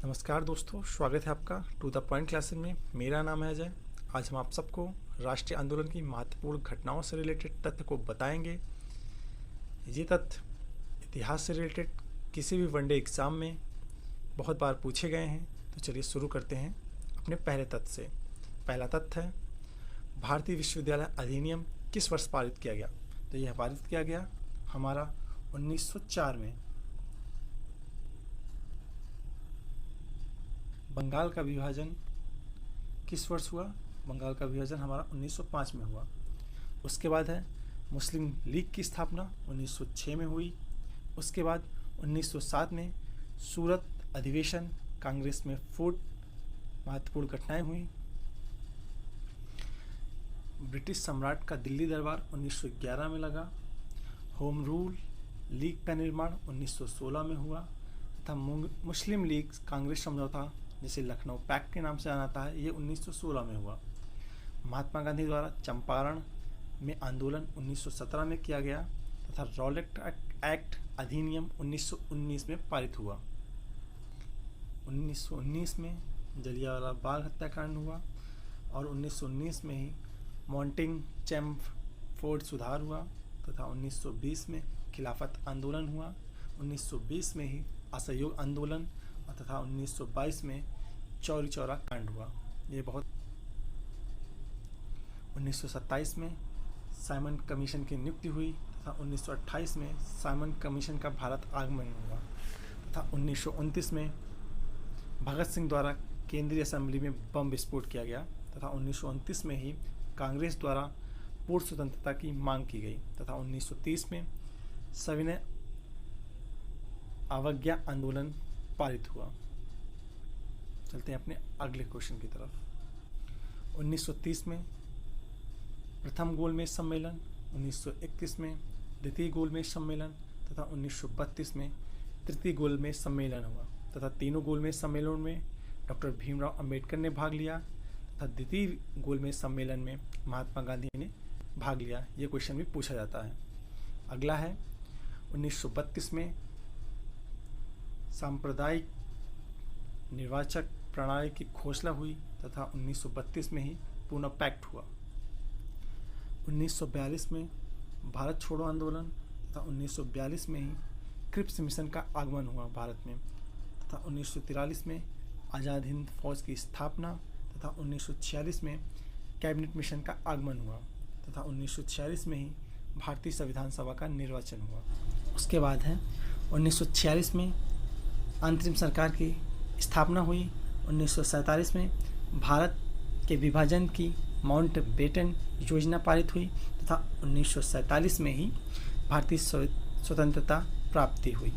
नमस्कार दोस्तों, स्वागत है आपका टू द पॉइंट क्लासेस में। मेरा नाम है अजय। आज हम आप सबको राष्ट्रीय आंदोलन की महत्वपूर्ण घटनाओं से रिलेटेड तथ्य को बताएंगे। ये तथ्य इतिहास से रिलेटेड किसी भी वनडे एग्ज़ाम में बहुत बार पूछे गए हैं। तो चलिए शुरू करते हैं अपने पहले तथ्य से। पहला तथ्य है, भारतीय विश्वविद्यालय अधिनियम किस वर्ष पारित किया गया? तो यह पारित किया गया हमारा 1904 में। बंगाल का विभाजन किस वर्ष हुआ? बंगाल का विभाजन हमारा 1905 में हुआ। उसके बाद है मुस्लिम लीग की स्थापना 1906 में हुई। उसके बाद 1907 में सूरत अधिवेशन, कांग्रेस में फूट, महत्वपूर्ण घटनाएं हुई। ब्रिटिश सम्राट का दिल्ली दरबार 1911 में लगा। होम रूल लीग का निर्माण 1916 में हुआ तथा मुस्लिम लीग कांग्रेस समझौता, जिसे लखनऊ पैक्ट के नाम से जाना जाता है, ये 1916 में हुआ। महात्मा गांधी द्वारा चंपारण में आंदोलन 1917 में किया गया तथा रॉलेट एक्ट अधिनियम 1919 में पारित हुआ। 1919 में जलियांवाला बाग हत्याकांड हुआ और 1919 में ही मॉन्टिंग चैम्फोर्ड सुधार हुआ तथा 1920 में खिलाफत आंदोलन हुआ। 1920 में ही असहयोग आंदोलन तथा 1922 में चौरी चौरा कांड हुआ। ये बहुत 1927 में साइमन कमीशन की नियुक्ति हुई तथा 1928 में साइमन कमीशन का भारत आगमन हुआ तथा 1929 में भगत सिंह द्वारा केंद्रीय असेंबली में बम विस्फोट किया गया तथा 1929 में ही कांग्रेस द्वारा पूर्ण स्वतंत्रता की मांग की गई तथा 1930 में सविनय अवज्ञा आंदोलन पारित हुआ। चलते हैं अपने अगले क्वेश्चन की तरफ। 1930 में प्रथम गोलमेज सम्मेलन, 1931 में द्वितीय गोलमेज सम्मेलन तथा 1932 में तृतीय गोलमेज सम्मेलन हुआ तथा तीनों गोलमेज सम्मेलनों में डॉक्टर भीमराव अंबेडकर ने भाग लिया तथा द्वितीय गोलमेज सम्मेलन में महात्मा गांधी ने भाग लिया। ये क्वेश्चन भी पूछा जाता है। अगला है 1932 में सांप्रदायिक निर्वाचक प्रणाली की घोषणा हुई तथा 1932 में ही पूना पैक्ट हुआ। 1942 में भारत छोड़ो आंदोलन तथा 1942 में ही क्रिप्स मिशन का आगमन हुआ भारत में तथा 1943 में आज़ाद हिंद फौज की स्थापना तथा 1946 में कैबिनेट मिशन का आगमन हुआ तथा 1946 में ही भारतीय संविधान सभा का निर्वाचन हुआ। उसके बाद है 1946 में अंतरिम सरकार की स्थापना हुई। 1947 में भारत के विभाजन की माउंटबेटन योजना पारित हुई तथा 1947 में ही भारतीय स्वतंत्रता प्राप्ति हुई।